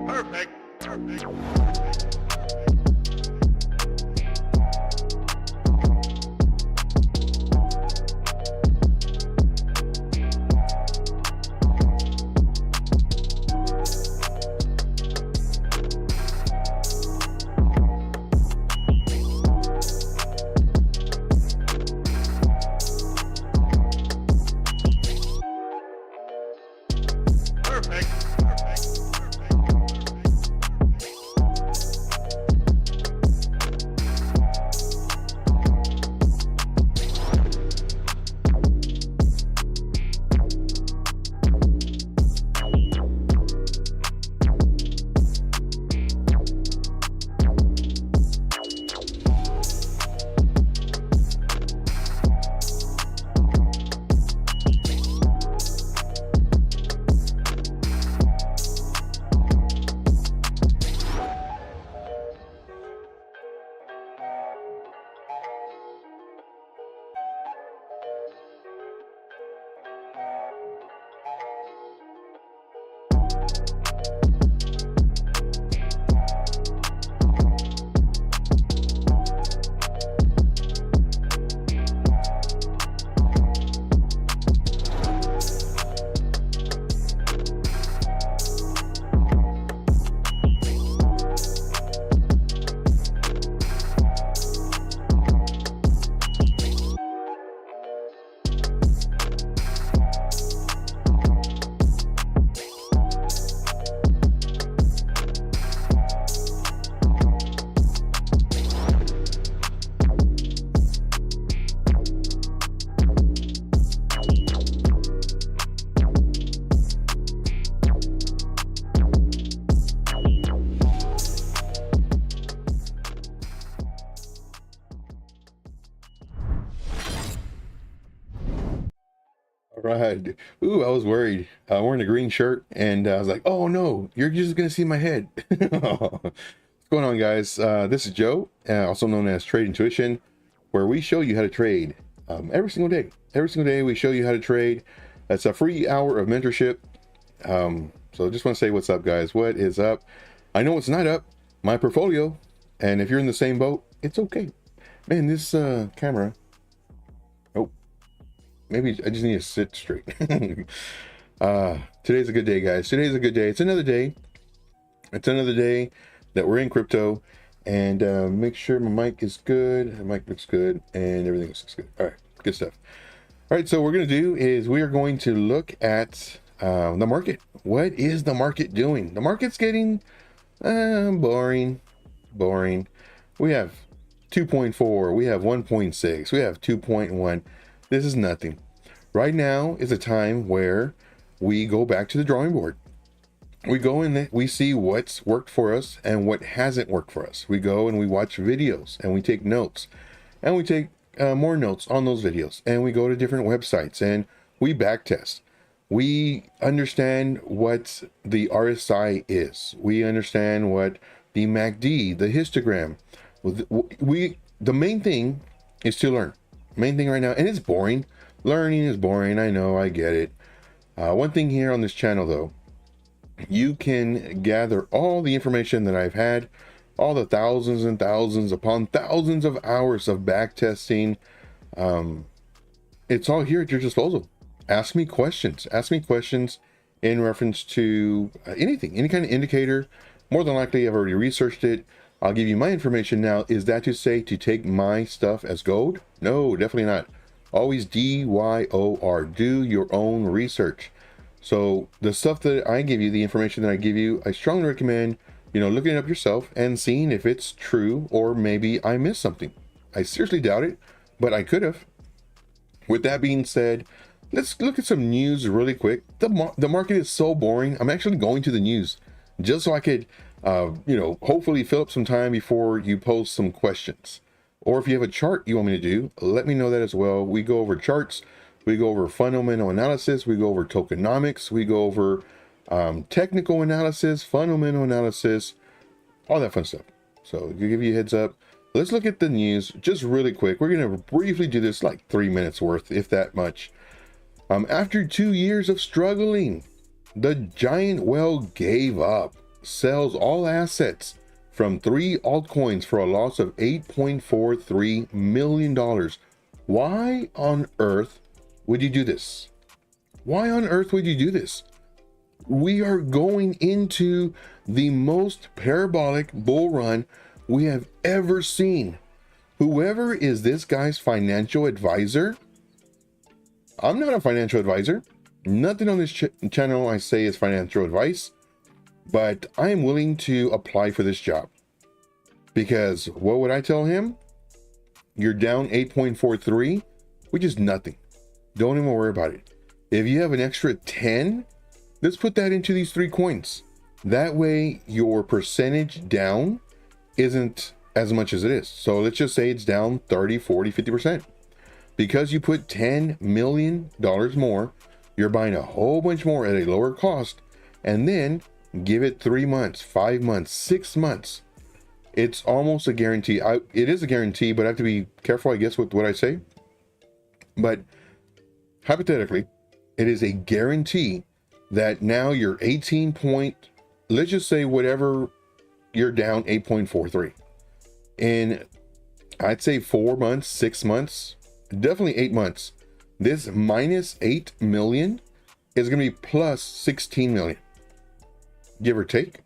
Perfect. Perfect. Right. Ooh, I was worried. Wearing a green shirt, and I was like, "Oh no, you're just gonna see my head." What's going on, guys? This is Joe, also known as TradeIntuition, where we show you how to trade every single day. Every single day, we show you how to trade. That's a free hour of mentorship. So just want to say what's up, guys. What is up? I know what's not up. My portfolio, and if you're in the same boat, it's okay. Man, this camera. Oh, maybe I just need to sit straight. Today's a good day, guys. Today's a good day. It's another day. It's another day that we're in crypto, and make sure my mic is good. The mic looks good, and everything looks good. All right, good stuff. All right, so what we're going to do is we are going to look at the market. What is the market doing? The market's getting boring. We have 2.4, we have 1.6, we have 2.1. This is nothing. Right now is a time where we go back to the drawing board. We go in, we see what's worked for us and what hasn't worked for us. We go and we watch videos and we take notes, and we take more notes on those videos, and we go to different websites and we backtest. We understand what the RSI is. We understand what the MACD, the histogram. The main thing is to learn. Main thing right now, and it's boring. Learning is boring. I know, I get it. One thing here on this channel, though, you can gather all the information that I've had, all the thousands and thousands upon thousands of hours of back testing. It's all here at your disposal. Ask me questions. Ask me questions in reference to anything, any kind of indicator. More than likely, I've already researched it. I'll give you my information now. Is that to say to take my stuff as gold? No, definitely not. Always DYOR. Do your own research. So the stuff that I give you, the information that I give you, I strongly recommend, looking it up yourself and seeing if it's true, or maybe I missed something. I seriously doubt it, but I could have. With that being said, let's look at some news really quick. The market is so boring. I'm actually going to the news just so I could, hopefully fill up some time before you post some questions. Or if you have a chart you want me to do, let me know that as well. We go over charts. We go over fundamental analysis. We go over tokenomics. We go over technical analysis, fundamental analysis, all that fun stuff. So to give you a heads up, let's look at the news just really quick. We're going to briefly do this, like 3 minutes worth, if that much. After 2 years of struggling, the giant whale gave up, sells all assets from 3 altcoins for a loss of $8.43 million. Why on earth would you do this? Why on earth would you do this? We are going into the most parabolic bull run we have ever seen. Whoever is this guy's financial advisor, I'm not a financial advisor. Nothing on this channel I say is financial advice, but I am willing to apply for this job. Because what would I tell him? You're down 8.43, which is nothing. Don't even worry about it. If you have an extra 10, let's put that into these 3 coins. That way your percentage down isn't as much as it is. So let's just say it's down 30, 40, 50%. Because you put $10 million more, you're buying a whole bunch more at a lower cost, and then give it 3 months, 5 months, 6 months. It's almost a guarantee. It is a guarantee, but I have to be careful, I guess, with what I say. But hypothetically, it is a guarantee that now you're 18 point, let's just say whatever, you're down 8.43. In, I'd say 4 months, 6 months, definitely 8 months, this minus 8 million is going to be plus 16 million, give or take.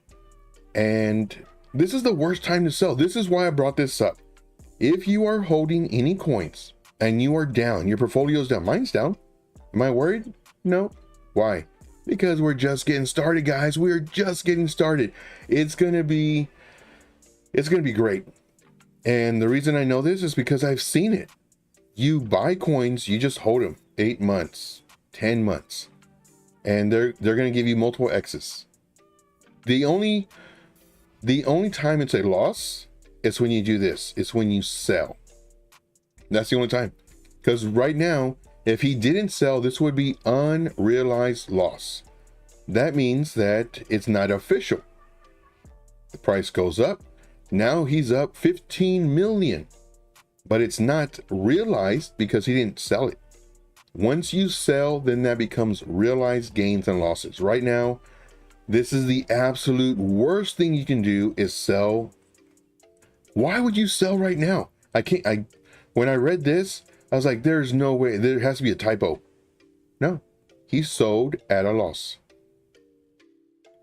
And this is the worst time to sell. This is why I brought this up. If you are holding any coins and you are down, your portfolio's down, mine's down. Am I worried? No. Why? Because we're just getting started, guys. We're just getting started. It's gonna be great. And the reason I know this is because I've seen it. You buy coins, you just hold them 8 months, 10 months, and they're gonna give you multiple X's. The only time it's a loss is when you do this. It's when you sell. That's the only time. Because right now, If he didn't sell, this would be unrealized loss. That means that it's not official. The price goes up. Now he's up 15 million, but it's not realized because he didn't sell it. Once you sell, then that becomes realized gains and losses. Right now, this is the absolute worst thing you can do is sell. Why would you sell right now? When I read this, I was like, there's no way, there has to be a typo. No, he sold at a loss.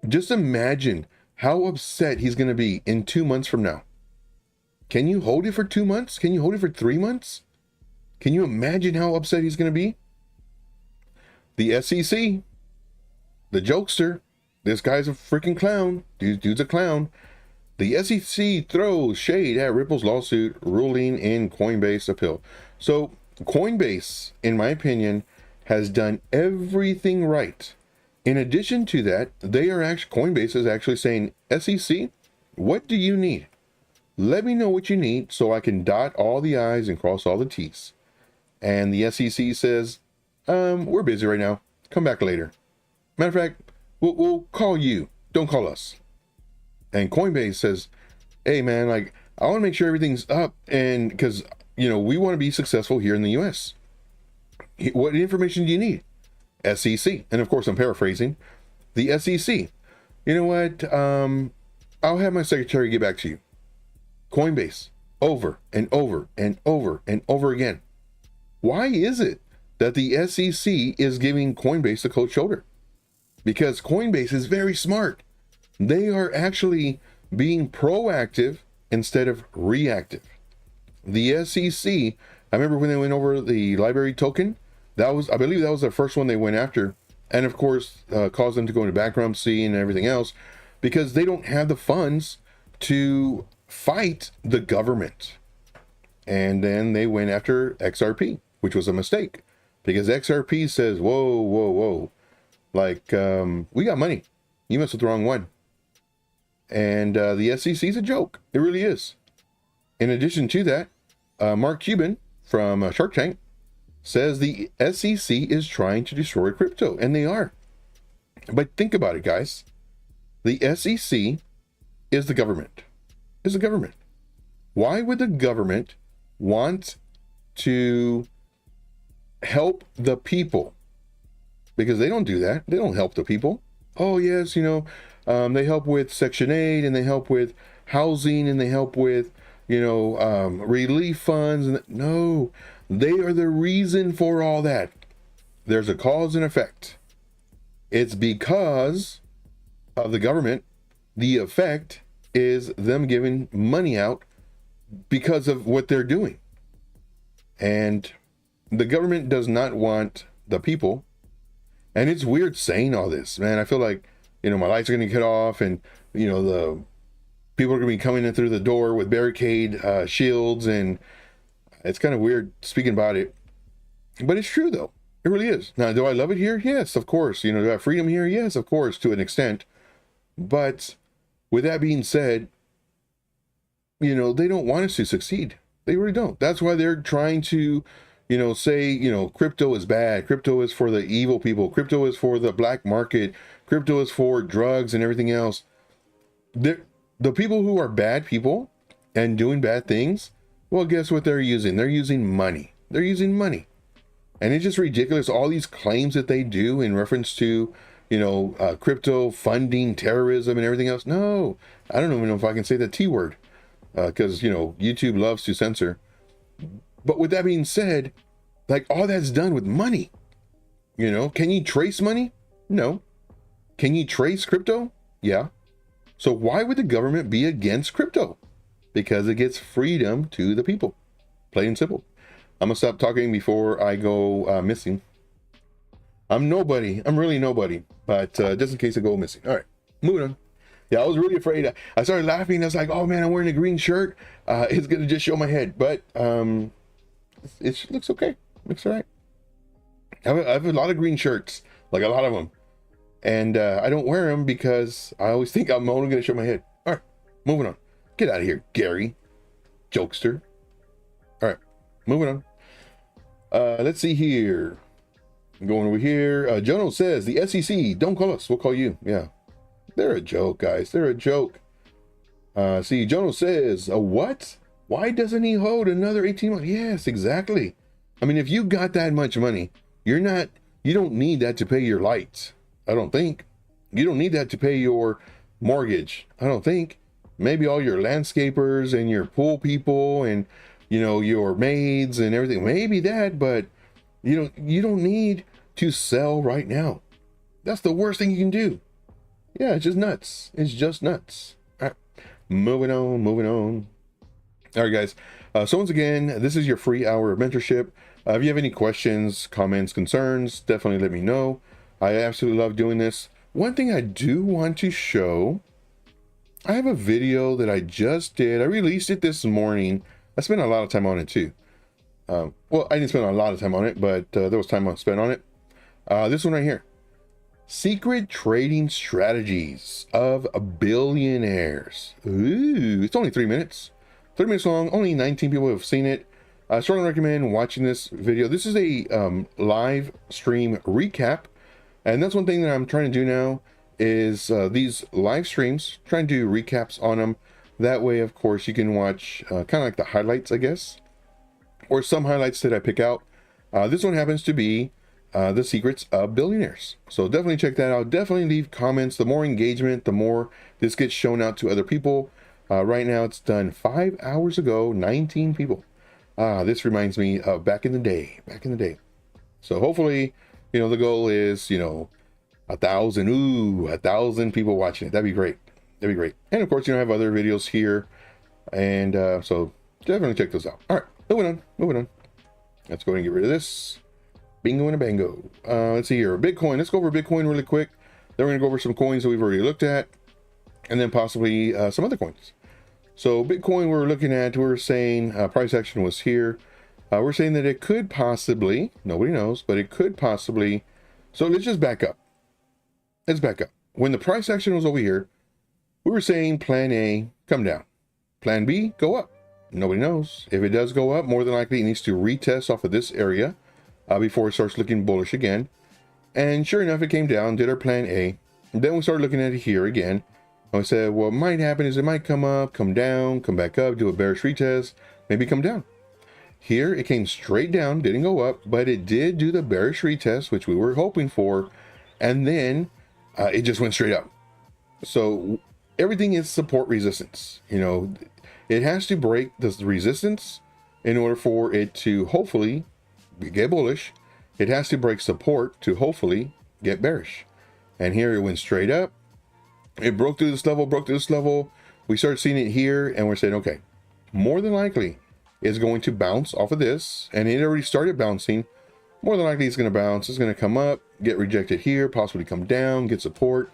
Just imagine how upset he's going to be in 2 months from now. Can you hold it for 2 months? Can you hold it for 3 months? Can you imagine how upset he's going to be? The SEC, the jokester, this guy's a freaking clown. Dude's a clown. The SEC throws shade at Ripple's lawsuit ruling in Coinbase appeal. So Coinbase, in my opinion, has done everything right. In addition to that, Coinbase is actually saying, SEC, what do you need? Let me know what you need so I can dot all the I's and cross all the T's. And the SEC says, we're busy right now. Come back later. Matter of fact, we'll call you. Don't call us. And Coinbase says, hey man, like, I want to make sure everything's up, and because, you know, we want to be successful here in the US. What information do you need? SEC. And of course, I'm paraphrasing. The SEC. You know what? I'll have my secretary get back to you. Coinbase. Over and over and over and over again. Why is it that the SEC is giving Coinbase the cold shoulder? Because Coinbase is very smart. They are actually being proactive instead of reactive. The SEC, I remember when they went over the library token, I believe that was the first one they went after. And of course, caused them to go into bankruptcy and everything else because they don't have the funds to fight the government. And then they went after XRP, which was a mistake because XRP says, whoa, whoa, whoa. Like, we got money. You messed with the wrong one. And the SEC is a joke. It really is. In addition to that, Mark Cuban from Shark Tank says the SEC is trying to destroy crypto, and they are. But think about it, guys. The SEC is the government. Is the government. Why would the government want to help the people? Because they don't do that. They don't help the people. Oh, yes, you know, they help with Section 8, and they help with housing, and they help with, you know, relief funds. No, they are the reason for all that. There's a cause and effect. It's because of the government. The effect is them giving money out because of what they're doing. And the government does not want the people. And it's weird saying all this, man. I feel like, you know, my lights are going to get off, and, you know, the people are going to be coming in through the door with barricade shields, and it's kind of weird speaking about it. But it's true, though. It really is. Now, do I love it here? Yes, of course. You know, do I have freedom here? Yes, of course, to an extent. But with that being said, you know, they don't want us to succeed. They really don't. That's why they're trying to, you know, say, you know, crypto is bad. Crypto is for the evil people. Crypto is for the black market. Crypto is for drugs and everything else. The people who are bad people and doing bad things, well, guess what they're using? They're using money. They're using money. And it's just ridiculous. All these claims that they do in reference to, you know, crypto funding terrorism and everything else. No, I don't even know if I can say the T word because, you know, YouTube loves to censor. But with that being said, like, all that's done with money. You know, can you trace money? No. Can you trace crypto? Yeah. So why would the government be against crypto? Because it gives freedom to the people. Plain and simple. I'm going to stop talking before I go missing. I'm nobody. I'm really nobody. But just in case I go missing. All right. Moving on. Yeah, I was really afraid. I started laughing. I was like, oh man, I'm wearing a green shirt. It's going to just show my head. But it looks okay. Looks all right. I have a lot of green shirts. Like a lot of them. And I don't wear them because I always think I'm only going to show my head. All right. Moving on. Get out of here, Gary. Jokester. All right. Moving Let's see here. I'm going over here. Jono says the SEC, don't call us, we'll call you. Yeah, they're a joke, guys. They're a joke. See, Jono says, what? Why doesn't he hold another 18 months? Yes, exactly. I mean, if you got that much money, you don't need that to pay your lights. I don't think. You don't need that to pay your mortgage. I don't think. Maybe all your landscapers and your pool people and, you know, your maids and everything. Maybe that, but you don't need to sell right now. That's the worst thing you can do. Yeah, it's just nuts. It's just nuts. All right, moving on. All right, guys. So once again, this is your free hour of mentorship. If you have any questions, comments, concerns, definitely let me know. I absolutely love doing this. One thing I do want to show, I have a video that I just did. I released it this morning. I spent a lot of time on it too. Well, I didn't spend a lot of time on it, but there was time I spent on it. This one right here. Secret trading strategies of billionaires. Ooh, it's only 3 minutes. 3 minutes long. Only 19 people have seen it. I strongly recommend watching this video. This is a live stream recap. And that's one thing that I'm trying to do now is these live streams, trying to do recaps on them. That way, of course, you can watch kind of like the highlights, I guess, or some highlights that I pick out. This one happens to be the secrets of billionaires. So definitely check that out. Definitely leave comments. The more engagement, the more this gets shown out to other people. Right now, it's done 5 hours ago, 19 people. This reminds me of back in the day. So hopefully, you know, the goal is, you know, 1,000 people watching it. That'd be great. And of course, you know, I have other videos here. And so definitely check those out. All right, moving on. Let's go ahead and get rid of this. Bingo and a bango. Let's see here. Bitcoin. Let's go over Bitcoin really quick. Then we're going to go over some coins that we've already looked at. And then possibly some other coins. So Bitcoin we're looking at, we're saying price action was here. We're saying that it could possibly, nobody knows, but it could possibly. So let's just back up. When the price action was over here, we were saying plan A, come down. Plan B, go up. Nobody knows. If it does go up, more than likely it needs to retest off of this area before it starts looking bullish again. And sure enough, it came down, did our plan A. And then we started looking at it here again. And we said, what might happen is it might come up, come down, come back up, do a bearish retest, maybe come down. Here, it came straight down, didn't go up, but it did do the bearish retest, which we were hoping for. And then it just went straight up. So everything is support resistance. You know, it has to break this resistance in order for it to hopefully get bullish. It has to break support to hopefully get bearish. And here it went straight up. It broke through this level, We started seeing it here, and we're saying, okay, more than likely it's going to bounce off of this. And it already started bouncing. More than likely it's going to bounce. It's going to come up, get rejected here, possibly come down, get support.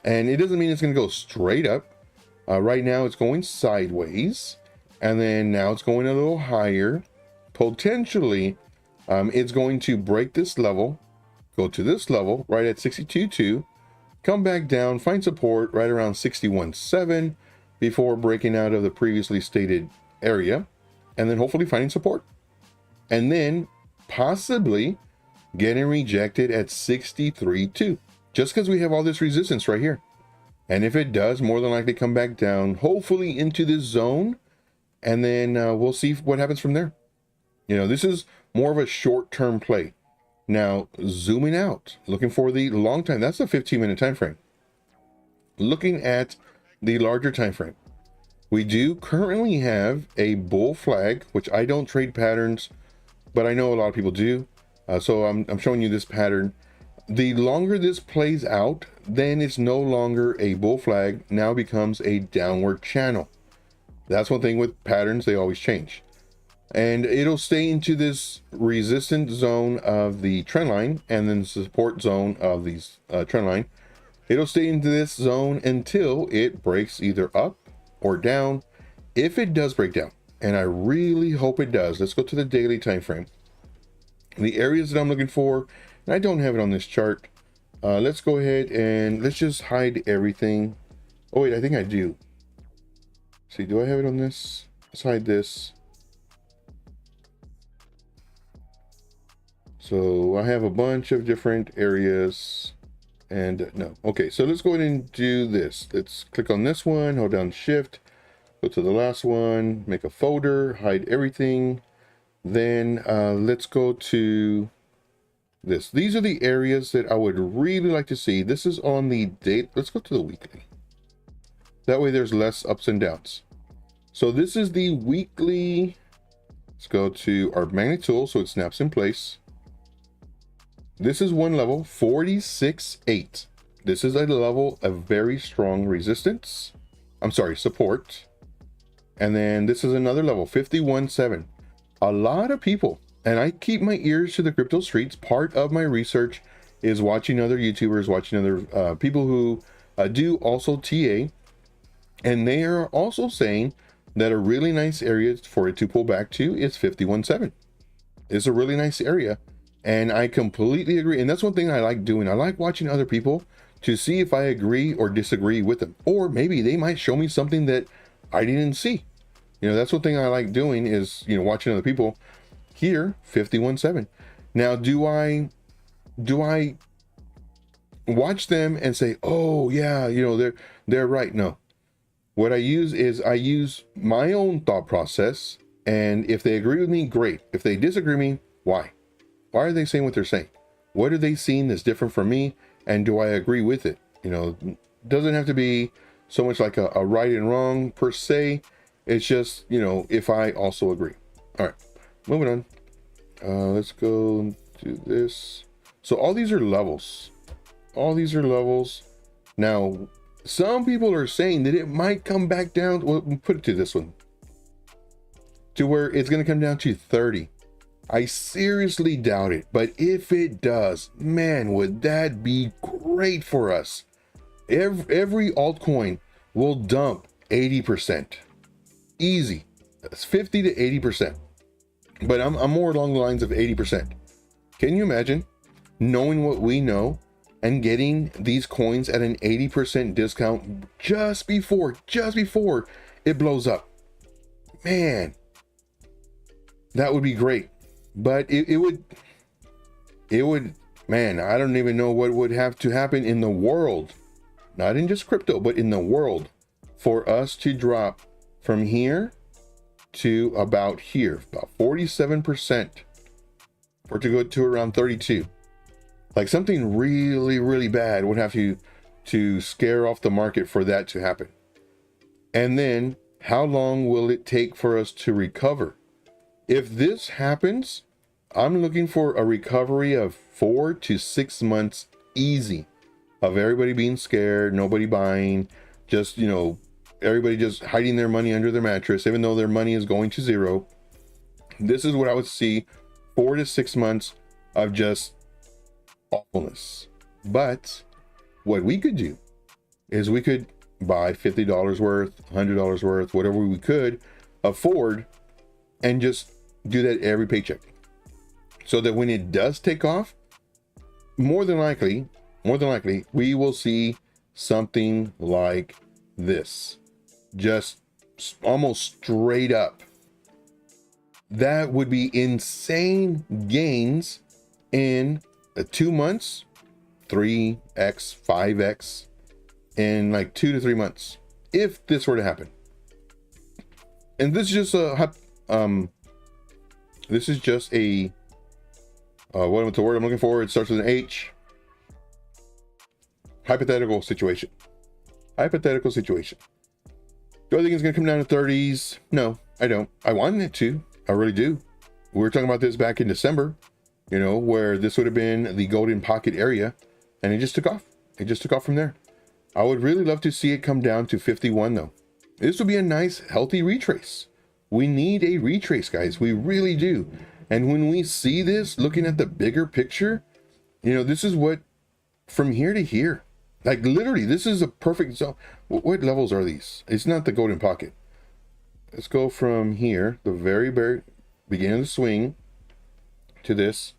And it doesn't mean it's going to go straight up. Right now it's going sideways. And then now it's going a little higher. Potentially, it's going to break this level, go to this level right at 62.2, come back down, find support right around 61.7 before breaking out of the previously stated area, and then hopefully finding support. And then possibly getting rejected at 63.2, just because we have all this resistance right here. And if it does, more than likely come back down, hopefully into this zone, and then we'll see what happens from there. You know, this is more of a short-term play. Now, zooming out, looking for the long time, that's a 15-minute time frame. Looking at the larger time frame, we do currently have a bull flag, which I don't trade patterns, but I know a lot of people do. So I'm showing you this pattern. The longer this plays out, then it's no longer a bull flag, now becomes a downward channel. That's one thing with patterns, they always change. And it'll stay into this resistance zone of the trend line and then support zone of these trend line. It'll stay into this zone until it breaks either up or down. If it does break down, and I really hope it does, let's go to the daily time frame. The areas that I'm looking for, and I don't have it on this chart. Let's go ahead and let's just hide everything. Oh wait, I think I do. See, do I have it on this? Let's hide this. So I have a bunch of different areas and no. Okay, so let's go ahead and do this. Let's click on this one, hold down shift, go to the last one, make a folder, hide everything. Then let's go to this. These are the areas that I would really like to see. This is on the date. Let's go to the weekly. That way there's less ups and downs. So this is the weekly. Let's go to our magnet tool so it snaps in place. This is one level, 46.8. This is a level of very strong resistance. I'm sorry, support. And then this is another level, 51.7. A lot of people, and I keep my ears to the crypto streets. Part of my research is watching other YouTubers, watching other people who do also TA. And they are also saying that a really nice area for it to pull back to is 51.7. It's a really nice area. And I completely agree. And that's one thing I like doing. I like watching other people to see if I agree or disagree with them. Or maybe they might show me something that I didn't see. You know, that's one thing I like doing is, you know, watching other people. Here, 51.7. Now, do I watch them and say, oh yeah, you know, they're right? No. What I use is I use my own thought process. And if they agree with me, great. If they disagree with me, why? Why are they saying what they're saying? What are they seeing that's different from me? And do I agree with it? You know, doesn't have to be so much like a right and wrong per se. It's just, you know, if I also agree. All right, moving on. Let's go do this. So all these are levels. All these are levels. Now, some people are saying that it might come back down. Well, put it to this one. To where it's going to come down to 30. I seriously doubt it, but if it does, man, would that be great for us. Every altcoin will dump 80%. Easy. That's 50 to 80%. But I'm more along the lines of 80%. Can you imagine knowing what we know and getting these coins at an 80% discount just before it blows up? Man, that would be great. But it would, man, I don't even know what would have to happen in the world, not in just crypto, but in the world, for us to drop from here to about here, about 47%, for it to go to around 32. Like something really, really bad would have to scare off the market for that to happen. And then how long will it take for us to recover? If this happens, I'm looking for a recovery of 4 to 6 months easy of everybody being scared, nobody buying, just, you know, everybody just hiding their money under their mattress, even though their money is going to zero. This is what I would see, 4 to 6 months of just awfulness. But what we could do is we could buy $50 worth, $100 worth, whatever we could afford, and just do that every paycheck, so that when it does take off, more than likely we will see something like this, just almost straight up. That would be insane gains in 2 months, 3x, 5x in like 2 to 3 months, if this were to happen. And this is just a this is just a what's the word I'm looking for? It starts with an H. Hypothetical situation. Hypothetical situation. Do I think it's going to come down to 30s? No, I don't. I wanted it to. I really do. We were talking about this back in December, you know, where this would have been the golden pocket area, and it just took off. It just took off from there. I would really love to see it come down to 51 though. This would be a nice, healthy retrace. We need a retrace, guys. We really do. And when we see this, looking at the bigger picture, you know, this is what, from here to here, like literally, this is a perfect zone. What levels are these? It's not the golden pocket. Let's go from here, the very beginning of the swing, to this.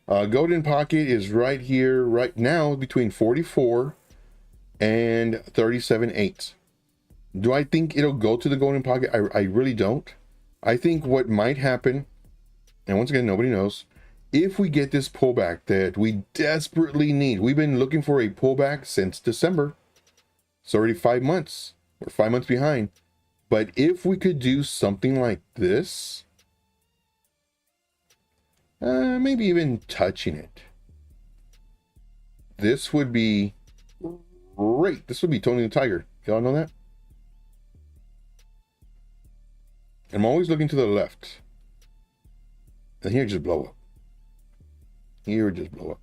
Golden pocket is right here, right now, between 44 and 37.8. Do I think it'll go to the golden pocket? I really don't. I think what might happen, and once again, nobody knows, if we get this pullback that we desperately need, we've been looking for a pullback since December. It's already 5 months. We're 5 months behind. But if we could do something like this, maybe even touching it, this would be great. This would be Tony the Tiger. Y'all know that? I'm always looking to the left. And here just blow up. Here just blow up.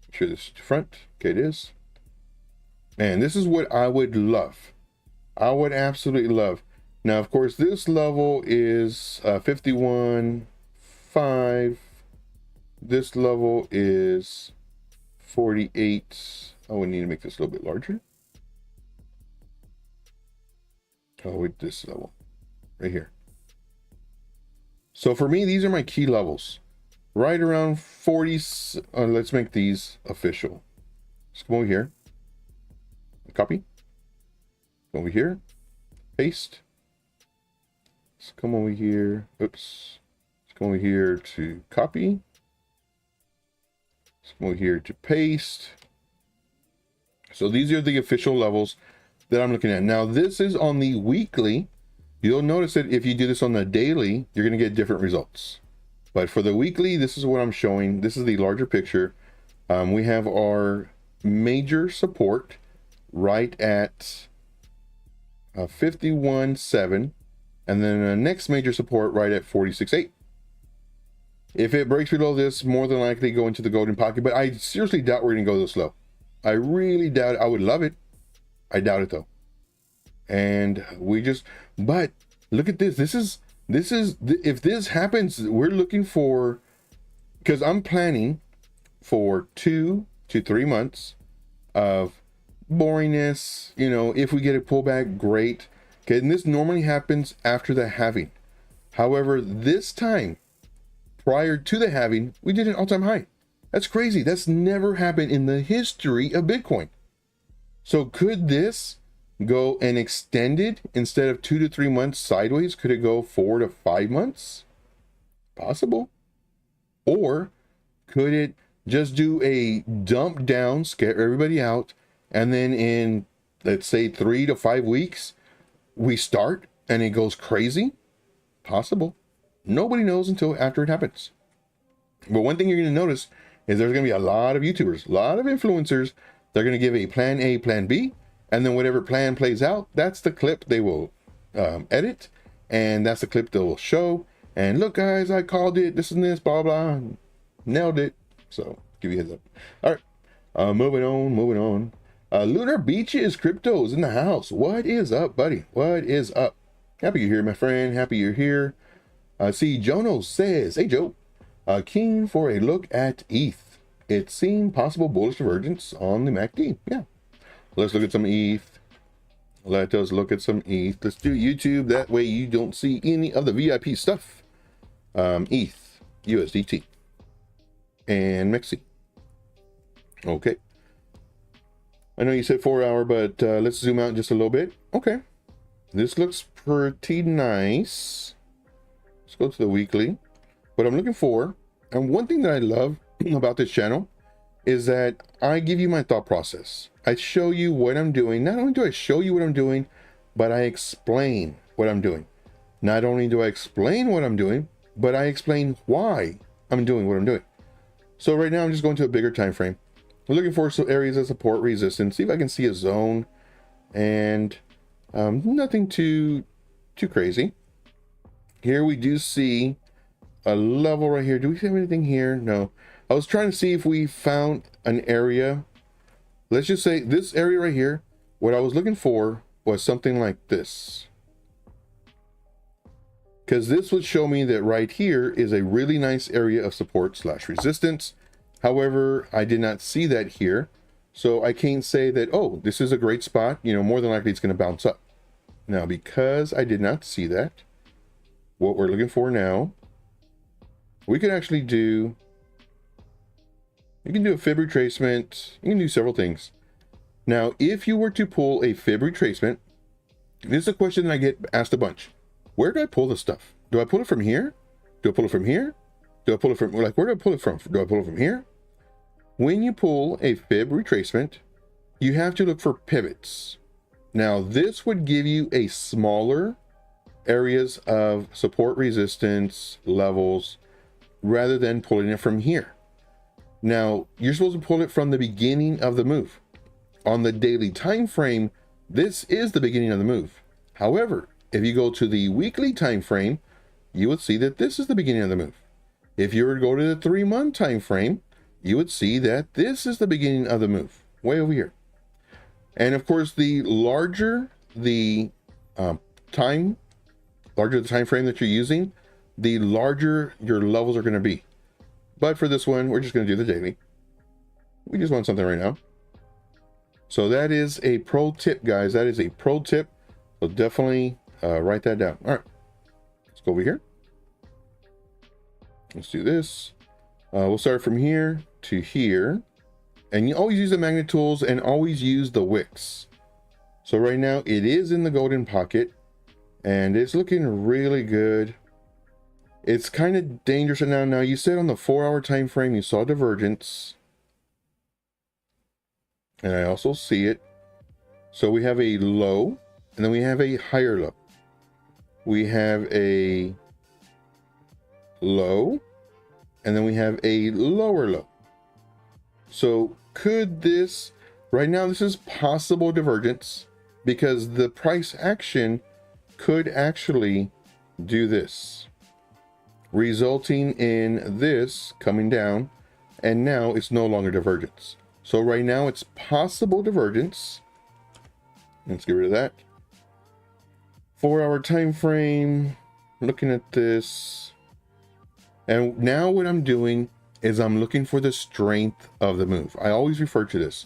Make sure this is to front. Okay, it is. And this is what I would love. I would absolutely love. Now, of course, this level is 51.5. This level is 48. Oh, we need to make this a little bit larger. Oh, with this level right here. So for me, these are my key levels. Right around 40. Let's make these official. Let's come over here. Copy. Over here. Paste. Let's come over here. Oops. Let's come over here to copy. Let's come over here to paste. So these are the official levels that I'm looking at. Now this is on the weekly. You'll notice that if you do this on the daily, you're going to get different results. But for the weekly, this is what I'm showing. This is the larger picture. We have our major support right at 51.7, and then the next major support right at 46.8. If it breaks below this, more than likely go into the golden pocket, but I seriously doubt we're going to go this low. I really doubt it. I would love it. I doubt it though. And we just, but look at this. This is, if this happens, we're looking for, because I'm planning for 2 to 3 months of boringness. You know, if we get a pullback, great. Okay, and this normally happens after the halving. However, this time, prior to the halving, we did an all-time high. That's crazy. That's never happened in the history of Bitcoin. So could this go and extend it instead of 2 to 3 months sideways? Could it go 4 to 5 months? Possible. Or could it just do a dump down, scare everybody out, and then in, let's say, 3 to 5 weeks, we start and it goes crazy? Possible. Nobody knows until after it happens. But one thing you're going to notice is there's going to be a lot of YouTubers, a lot of influencers. They're going to give a plan A, plan B, and then whatever plan plays out, that's the clip they will edit, and that's the clip they will show. And look, guys, I called it, this and this, blah, blah, nailed it. So give you a heads up. All right, moving on. Lunar Beaches Crypto is in the house. What is up, buddy? What is up? Happy you're here, my friend. Happy you're here. See, Jono says, hey, Joe, keen for a look at ETH. It's seen possible bullish divergence on the MACD. Yeah. Let's look at some ETH. Let us look at some ETH. Let's do YouTube. That way you don't see any of the VIP stuff. ETH, USDT, and MEXC. Okay. I know you said 4 hour, but let's zoom out just a little bit. Okay. This looks pretty nice. Let's go to the weekly. What I'm looking for, and one thing that I love about this channel is that I give you my thought process. I show you what I'm doing. Not only do I show you what I'm doing, but I explain what I'm doing. Not only do I explain what I'm doing, but I explain why I'm doing what I'm doing. So right now I'm just going to a bigger time frame. I'm looking for some areas of support, resistance. See if I can see a zone, and nothing too crazy. Here we do see a level right here. Do we have anything here? No. I was trying to see if we found an area. Let's just say this area right here. What I was looking for was something like this, because this would show me that right here is a really nice area of support / resistance. However, I did not see that here, so I can't say that, oh, this is a great spot. You know, more than likely it's going to bounce up. Now, because I did not see that, what we're looking for now, we could actually do, you can do a fib retracement. You can do several things. Now, if you were to pull a fib retracement, this is a question that I get asked a bunch. Where do I pull this stuff? Do I pull it from here? Do I pull it from here? Do I pull it from, like, where do I pull it from? Do I pull it from here? When you pull a fib retracement, you have to look for pivots. Now, this would give you a smaller areas of support, resistance, levels, rather than pulling it from here. Now, you're supposed to pull it from the beginning of the move. On the daily time frame, this is the beginning of the move. However, if you go to the weekly time frame, you would see that this is the beginning of the move. If you were to go to the 3-month time frame, you would see that this is the beginning of the move, way over here. And of course, the larger the time frame that you're using, the larger your levels are going to be. But for this one, we're just going to do the daily. We just want something right now. So that is a pro tip, guys. That is a pro tip. So definitely write that down. All right, let's go over here. Let's do this. We'll start from here to here. And you always use the magnet tools and always use the wicks. So right now it is in the golden pocket and it's looking really good. It's kind of dangerous now. Now you said on the 4-hour time frame you saw divergence. And I also see it. So we have a low and then we have a higher low. We have a low and then we have a lower low. So could this, right now this is possible divergence because the price action could actually do this, resulting in this coming down, and now it's no longer divergence. So right now it's possible divergence. Let's get rid of that. 4-hour time frame, looking at this. And now what I'm doing is I'm looking for the strength of the move. I always refer to this.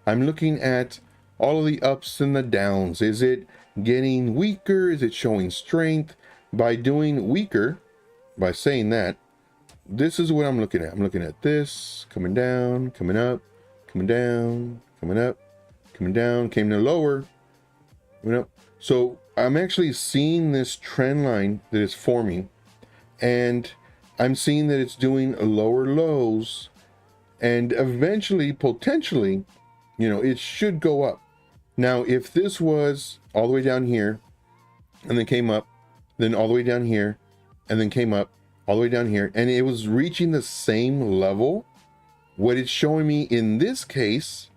I'm looking at all of the ups and the downs. Is it getting weaker? Is it showing strength? By doing weaker, by saying that, this is what I'm looking at. I'm looking at this coming down, coming up, coming down, coming up, coming down, came to lower, coming up. So I'm actually seeing this trend line that is forming, and I'm seeing that it's doing lower lows, and eventually, potentially, you know, it should go up. Now, if this was all the way down here and then came up, then all the way down here and then came up all the way down here, and it was reaching the same level, what it's showing me in this case,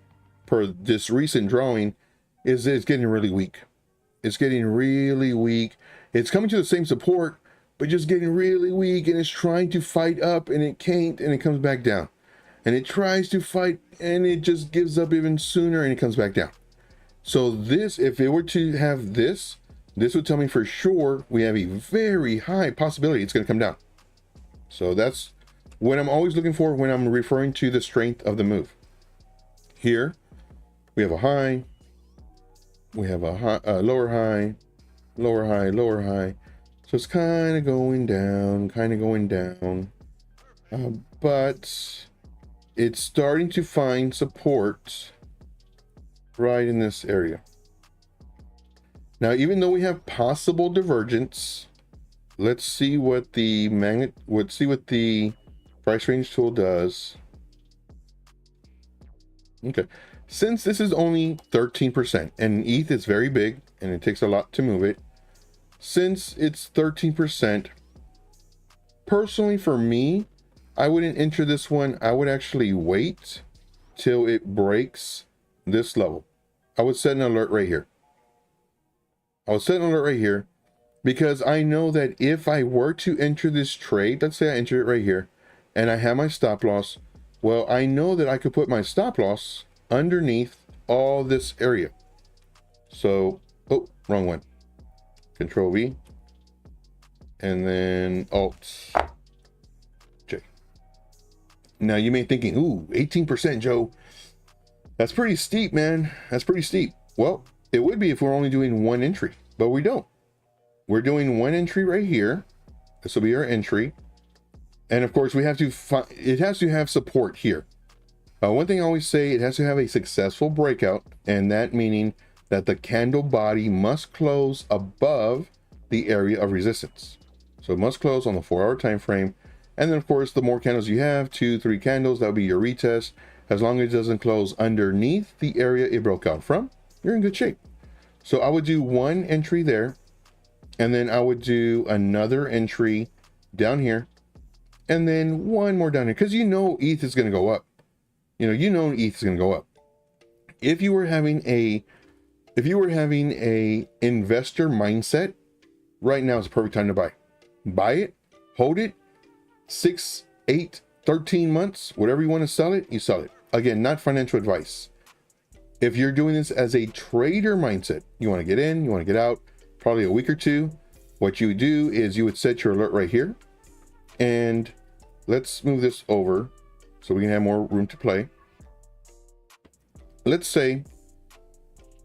per this recent drawing, is that it's getting really weak. It's getting really weak. It's coming to the same support, but just getting really weak, and it's trying to fight up and it can't, and it comes back down. And it tries to fight and it just gives up even sooner and it comes back down. So this, if it were to have this, this would tell me for sure we have a very high possibility it's going to come down. So that's what I'm always looking for when I'm referring to the strength of the move. Here we have a high, we have a high, lower high, lower high, lower high. So it's kind of going down, but it's starting to find support right in this area. Now, even though we have possible divergence, let's see what the price range tool does. Okay, since this is only 13% and ETH is very big and it takes a lot to move it, since it's 13%, personally for me, I wouldn't enter this one. I would actually wait till it breaks this level. I would set an alert right here. I would set an alert right here because I know that if I were to enter this trade, let's say I enter it right here and I have my stop loss, well, I know that I could put my stop loss underneath all this area. So, oh, wrong one. Control V and then Alt J. Now you may be thinking, ooh, 18%, Joe. That's pretty steep, man. That's pretty steep. Well, it would be if we're only doing one entry, but we don't. We're doing one entry right here. This will be our entry. And of course we have to find, it has to have support here. One thing I always say, it has to have a successful breakout, and that meaning that the candle body must close above the area of resistance. So it must close on the 4-hour time frame And then of course, the more candles you have, 2, 3 candles, that'll be your retest. As long as it doesn't close underneath the area it broke out from, you're in good shape. So I would do one entry there, and then I would do another entry down here, and then one more down here, because you know ETH is going to go up. You know ETH is going to go up. If you were having a investor mindset, right now is the perfect time to buy. Buy it, hold it, 6, 8, 13 months, whatever you want to sell it, you sell it. Again, not financial advice. If you're doing this as a trader mindset, you want to get in, you want to get out, probably a week or two. What you would do is you would set your alert right here. And let's move this over so we can have more room to play. Let's say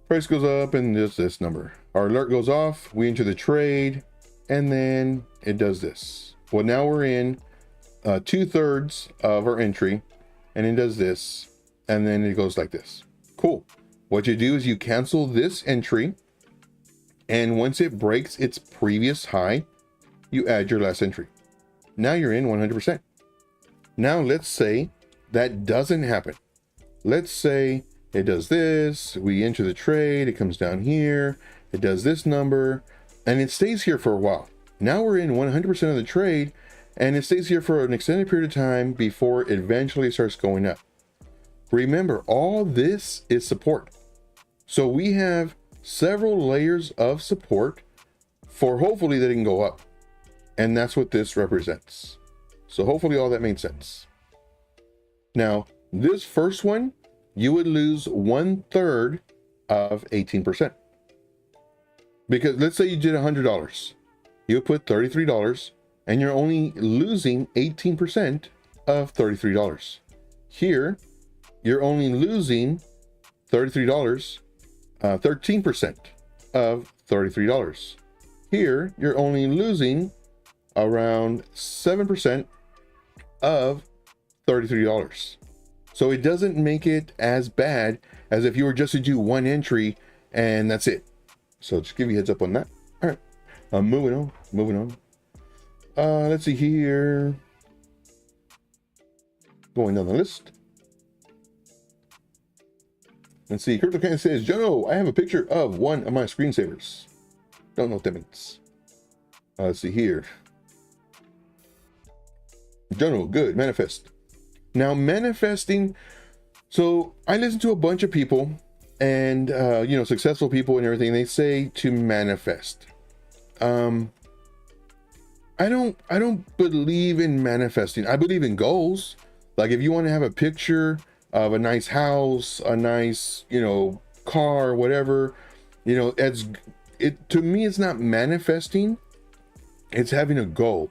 price goes up and there's this number. Our alert goes off, we enter the trade, and then it does this. Well, now we're in 2/3 of our entry, and it does this, and then it goes like this. Cool. What you do is you cancel this entry, and once it breaks its previous high, you add your last entry. Now you're in 100%. Now let's say that doesn't happen. Let's say it does this, we enter the trade, it comes down here, it does this number, and it stays here for a while. Now we're in 100% of the trade, and it stays here for an extended period of time before it eventually starts going up. Remember, all this is support. So we have several layers of support for hopefully that it can go up. And that's what this represents. So hopefully all that made sense. Now, this first one, you would lose 1/3 of 18%. Because let's say you did $100. You put $33, and you're only losing 18% of $33. Here, you're only losing $33, 13% of $33. Here, you're only losing around 7% of $33. So it doesn't make it as bad as if you were just to do one entry and that's it. So just give you a heads up on that. All right, moving on. Let's see here. Going down the list. Let's see. CryptoCan says, Jono, I have a picture of one of my screensavers. Don't know what that means. Let's see here. Jono, good. Manifest. Now, manifesting. So I listen to a bunch of people and, successful people and everything. They say to manifest. I don't believe in manifesting. I believe in goals. Like if you want to have a picture of a nice house, a nice, car, whatever, to me, it's not manifesting. It's having a goal,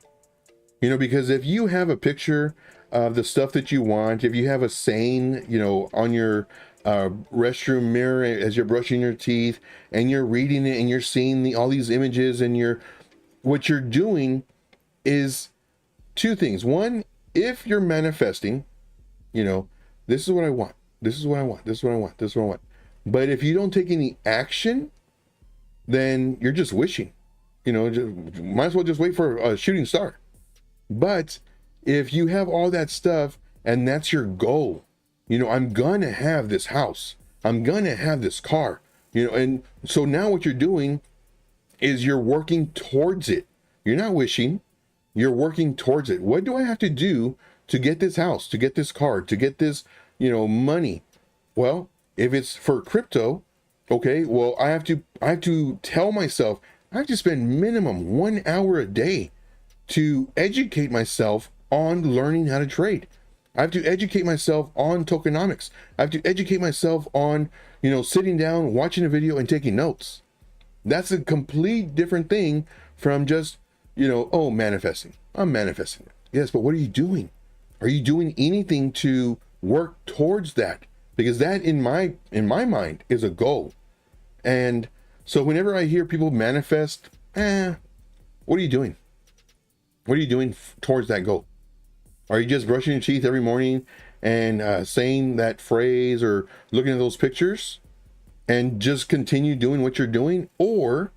because if you have a picture of the stuff that you want, if you have a saying, on your restroom mirror as you're brushing your teeth and you're reading it and you're seeing all these images and what you're doing is two things. One, if you're manifesting, this is what I want. This is what I want. This is what I want. This is what I want. But if you don't take any action, then you're just wishing, might as well just wait for a shooting star. But if you have all that stuff and that's your goal, I'm going to have this house. I'm going to have this car, and so now what you're doing is you're working towards it. You're not wishing, you're working towards it. What do I have to do to get this house, to get this car, to get this, money? Well, if it's for crypto, okay, well, I have to tell myself, I have to spend minimum 1 hour a day to educate myself on learning how to trade. I have to educate myself on tokenomics. I have to educate myself on, sitting down, watching a video and taking notes. That's a complete different thing from just, manifesting. I'm manifesting. Yes, but what are you doing? Are you doing anything to work towards that? Because that in my mind is a goal. And so whenever I hear people manifest, what are you doing? What are you doing towards that goal? Are you just brushing your teeth every morning and saying that phrase or looking at those pictures and just continue doing what you're doing? Or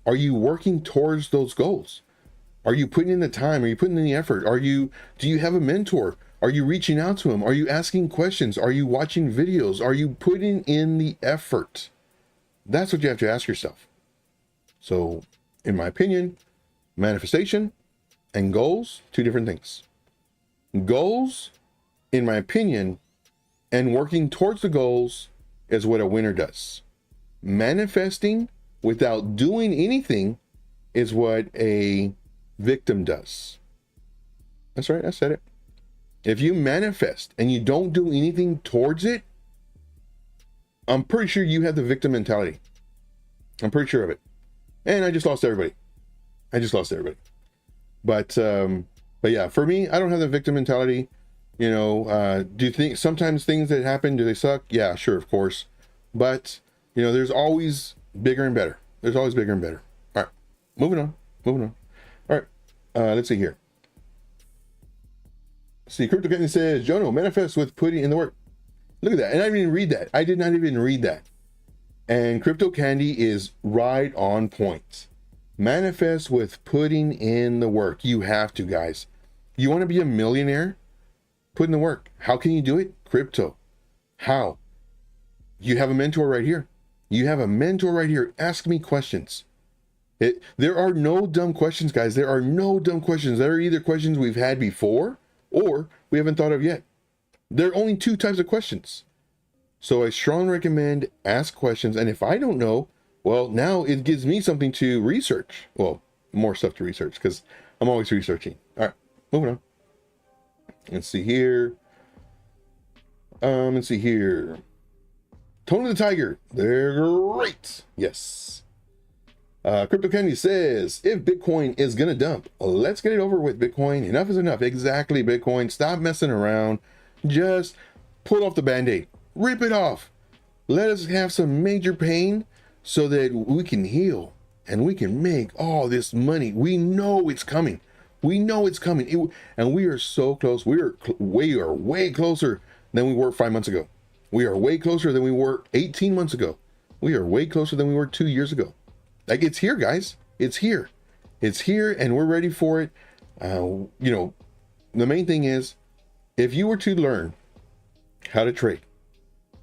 are you working towards those goals? Are you putting in the time? Are you putting in the effort? Do you have a mentor? Are you reaching out to him? Are you asking questions? Are you watching videos? Are you putting in the effort? That's what you have to ask yourself. So, in my opinion, manifestation and goals, two different things. Goals, in my opinion, and working towards the goals is what a winner does. Manifesting without doing anything is what a victim does. That's right, I said it. If you manifest and you don't do anything towards it, I'm pretty sure you have the victim mentality. I'm pretty sure of it. And I just lost everybody. But yeah, for me, I don't have the victim mentality. You know, do you think sometimes things that happen, do they suck? Yeah, sure, of course. But, you know, there's always bigger and better. There's always bigger and better. All right, moving on. All right, let's see here. See, Crypto Candy says, Jono, manifest with putting in the work. Look at that. And I didn't even read that. I did not even read that. And Crypto Candy is right on point. Manifest with putting in the work. You have to, guys. You want to be a millionaire? Put in the work. How can you do it? Crypto. How? You have a mentor right here. Ask me questions. There are no dumb questions, guys. There are no dumb questions. There are either questions we've had before or we haven't thought of yet. There are only two types of questions. So I strongly recommend ask questions. And if I don't know, well, now it gives me something to research. Well, more stuff to research because I'm always researching. All right, moving on. Let's see here. Tone of the Tiger. They're great. Yes. Crypto Candy says, if Bitcoin is going to dump, let's get it over with, Bitcoin. Enough is enough. Exactly, Bitcoin. Stop messing around. Just pull off the Band-Aid. Rip it off. Let us have some major pain so that we can heal and we can make all this money. We know it's coming. And we are so close. We are way closer than we were 5 months ago. We are way closer than we were 18 months ago. We are way closer than we were 2 years ago. Like, it's here, guys. It's here, and we're ready for it. You know, the main thing is, if you were to learn how to trade,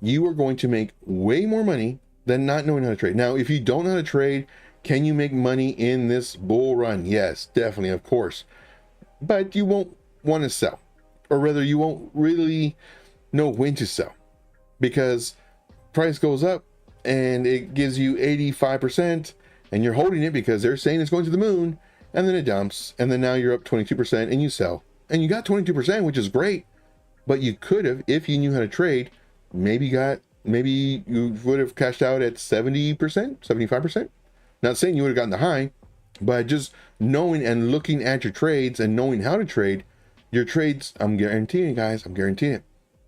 you are going to make way more money than not knowing how to trade. Now, if you don't know how to trade, can you make money in this bull run? Yes, definitely, of course. But you won't want to sell, or rather, you won't really know when to sell, because price goes up and it gives you 85%. And you're holding it because they're saying it's going to the moon, and then it dumps, and then now you're up 22% and you sell. And you got 22%, which is great, but you could have, if you knew how to trade, maybe you would have cashed out at 70%, 75%. Not saying you would have gotten the high, but just knowing and looking at your trades and knowing how to trade, your trades, I'm guaranteeing, guys, I'm guaranteeing it.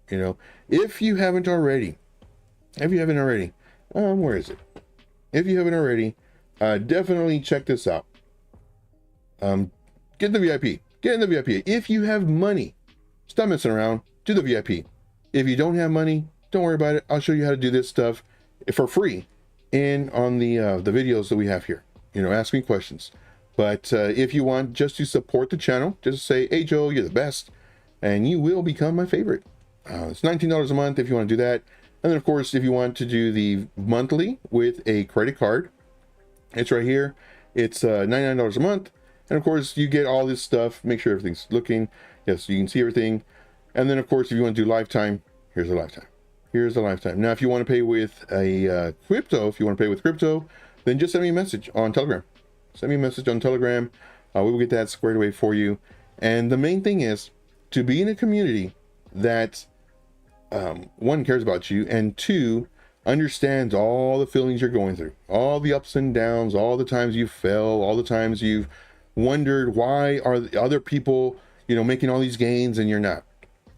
You know, if you haven't already, where is it? If you haven't already, definitely check this out. Get in the VIP. If you have money, stop messing around. Do the VIP. If you don't have money, don't worry about it. I'll show you how to do this stuff for free on the videos that we have here. You know, ask me questions. But if you want just to support the channel, just say, hey Joe, you're the best, and you will become my favorite. It's $19 a month if you want to do that. And then of course, if you want to do the monthly with a credit card, it's right here. It's $99 a month. And of course, you get all this stuff. Make sure everything's looking. Yes, you can see everything. And then, of course, if you want to do lifetime, here's a lifetime. Now, if you want to pay with a crypto, then just send me a message on Telegram. We will get that squared away for you. And the main thing is to be in a community that, one, cares about you, and two, understands all the feelings you're going through, all the ups and downs, all the times you fell, all the times you've wondered why are the other people, you know, making all these gains and you're not.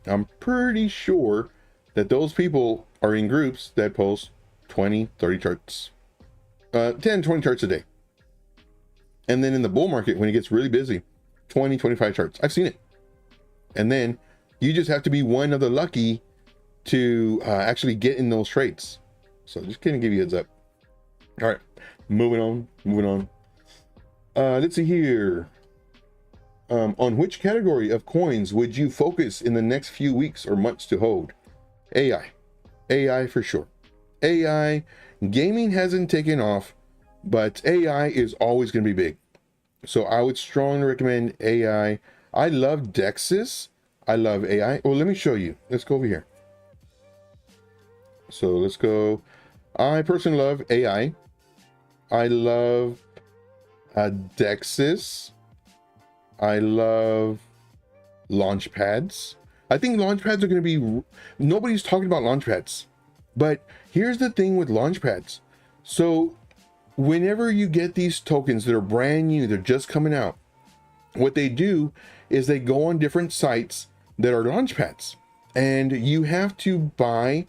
I'm pretty sure that those people are in groups that post 20, 30 charts, 10, 20 charts a day. And then in the bull market, when it gets really busy, 20, 25 charts. I've seen it. And then you just have to be one of the lucky to actually get in those trades. So just kind of give you a heads up. All right, moving on. Let's see here. on which category of coins would you focus in the next few weeks or months to hold? AI for sure. AI, gaming hasn't taken off, but AI is always going to be big. So I would strongly recommend AI. I love DEXs. I love AI. Well, let me show you. Let's go over here. So let's go. I personally love AI. I love DEXs. I love launch pads. I think launch pads are going to be, nobody's talking about launch pads, but here's the thing with launch pads. So whenever you get these tokens that are brand new, they're just coming out, what they do is they go on different sites that are launch pads, and you have to buy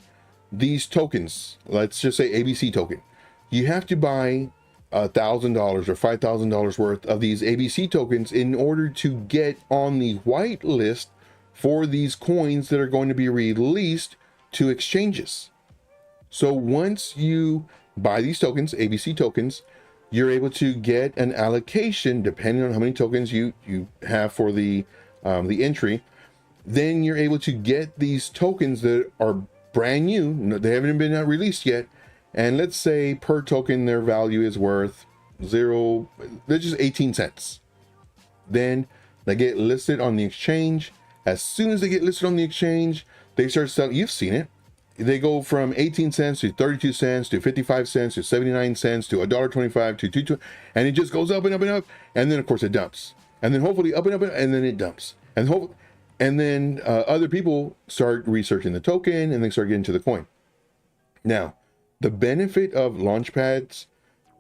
these tokens. Let's just say ABC token. You have to buy $1,000 or $5,000 worth of these ABC tokens in order to get on the white list for these coins that are going to be released to exchanges. So once you buy these tokens, ABC tokens, you're able to get an allocation depending on how many tokens you have for the entry. Then you're able to get these tokens that are brand new. They haven't been released yet. And let's say per token, their value is worth they're just 18 cents. Then they get listed on the exchange. As soon as they get listed on the exchange, they start selling. You've seen it. They go from 18 cents to 32 cents to 55 cents to 79 cents to $1.25 to 2.20, and it just goes up and up and up. And then of course it dumps. And then hopefully up and up and then it dumps. And then other people start researching the token and they start getting to the coin. Now, the benefit of launchpads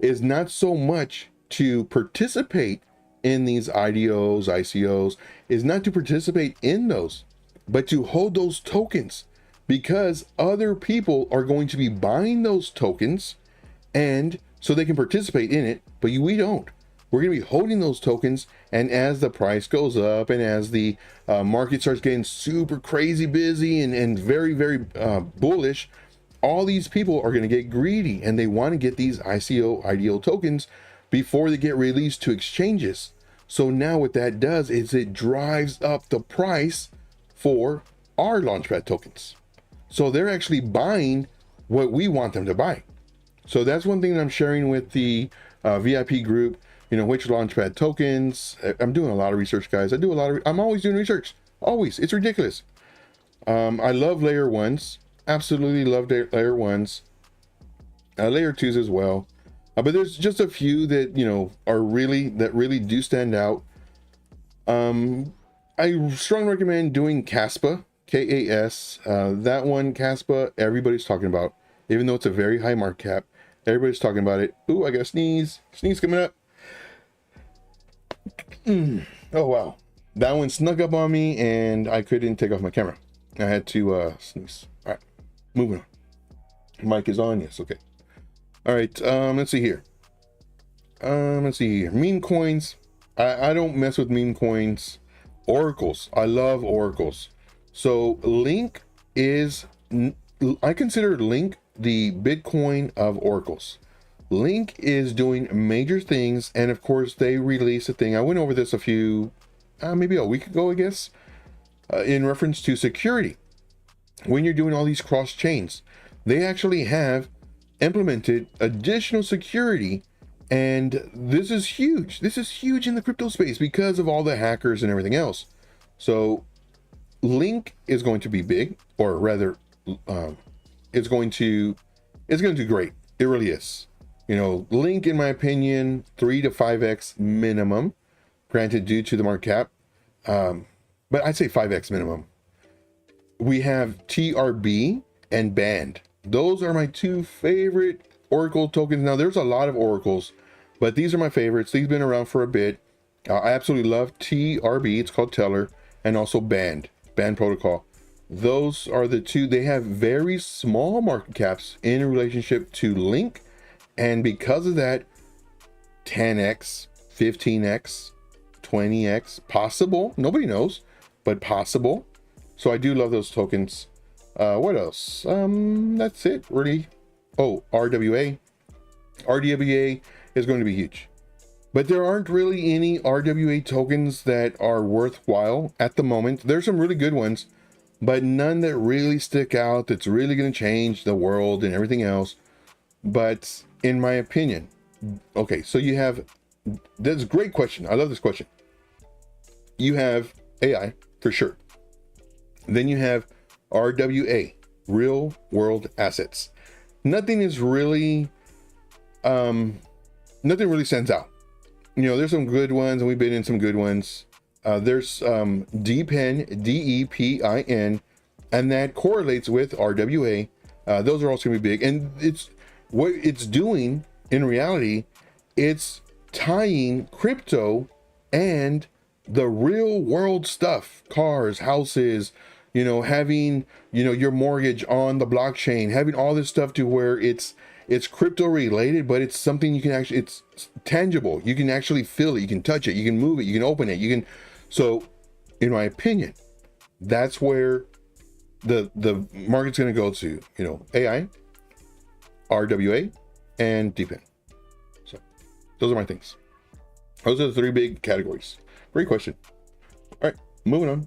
is not so much to participate in these IDOs, ICOs, is not to participate in those, but to hold those tokens, because other people are going to be buying those tokens, and so they can participate in it, but we don't. We're going to be holding those tokens, and as the price goes up and as the market starts getting super crazy busy and very, very bullish, all these people are going to get greedy and they want to get these ICO, IDO tokens before they get released to exchanges. So now what that does is it drives up the price for our launchpad tokens. So they're actually buying what we want them to buy. So that's one thing that I'm sharing with the VIP group, which launchpad tokens. I'm doing a lot of research, guys. I'm always doing research. Always. It's ridiculous. I love layer ones. Absolutely love layer ones. Layer twos as well. But there's just a few that, that really do stand out. I strongly recommend doing Kaspa, KAS. That one, Kaspa, everybody's talking about. Even though it's a very high market cap, everybody's talking about it. Ooh, I got a sneeze. Sneeze coming up. Oh, wow. That one snuck up on me and I couldn't take off my camera. I had to sneeze. All right, moving on. Mic is on. Yes, okay. All right, let's see here. Meme coins. I don't mess with meme coins. Oracles. I love oracles. So Link is, I consider Link the Bitcoin of oracles. Link is doing major things, and of course they released a thing. I went over this maybe a week ago, I guess, in reference to security. When you're doing all these cross chains, they actually have implemented additional security, and this is huge. This is huge in the crypto space because of all the hackers and everything else. So Link is going to be big, or rather, it's going to do great. It really is. Link, in my opinion, 3 to 5x minimum, granted due to the market cap, but I'd say 5x minimum. We have TRB and Band. Those are my two favorite Oracle tokens. Now, there's a lot of Oracles, but these are my favorites. These have been around for a bit. I absolutely love TRB. It's called Teller, and also Band Protocol. Those are the two. They have very small market caps in relationship to Link, and because of that, 10x, 15x, 20x, possible. Nobody knows, but possible. So I do love those tokens. What else? That's it, really. Oh, RWA. RWA is going to be huge. But there aren't really any RWA tokens that are worthwhile at the moment. There's some really good ones, but none that really stick out that's really going to change the world and everything else. But in my opinion, okay, so you have, that's a great question. I love this question. You have AI for sure. Then you have RWA, real world assets. Nothing is really, nothing really stands out. You know, there's some good ones, and we've been in some good ones. There's DPIN, DEPIN, and that correlates with RWA. Those are also going to be big. And it's what it's doing in reality, it's tying crypto and the real world stuff, cars, houses, you know, having, you know, your mortgage on the blockchain, having all this stuff to where it's crypto related, but it's something you can actually, it's tangible. You can actually feel it. You can touch it. You can move it. You can open it. You can. So in my opinion, that's where the market's going to go to, you know, AI, RWA, and DPIN. So those are my things. Those are the three big categories. Great question. All right, moving on.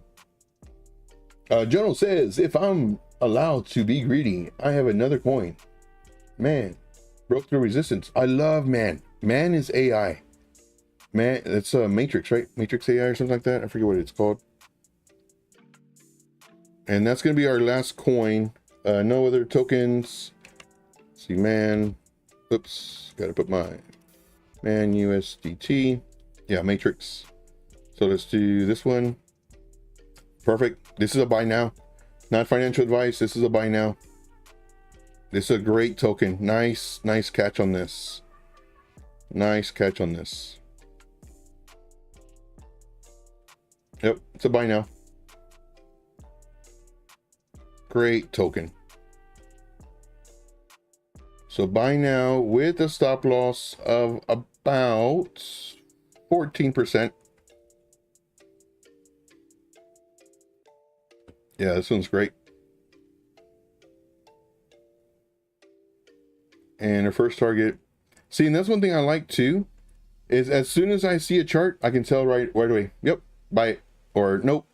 Jono says, if I'm allowed to be greedy, I have another coin. Man, broke through resistance. I love Man. Man is AI. Man, it's a Matrix, right? Matrix AI or something like that. I forget what it's called. And that's going to be our last coin. No other tokens. Let's see, Man. Oops, got to put my Man USDT. Yeah, Matrix. So let's do this one. Perfect. This is a buy now. Not financial advice. This is a buy now. This is a great token. Nice catch on this. Nice catch on this. Yep, it's a buy now. Great token. So buy now with a stop loss of about 14%. Yeah, this one's great. And our first target. See, and that's one thing I like too, is as soon as I see a chart, I can tell right away, yep, buy it, or nope,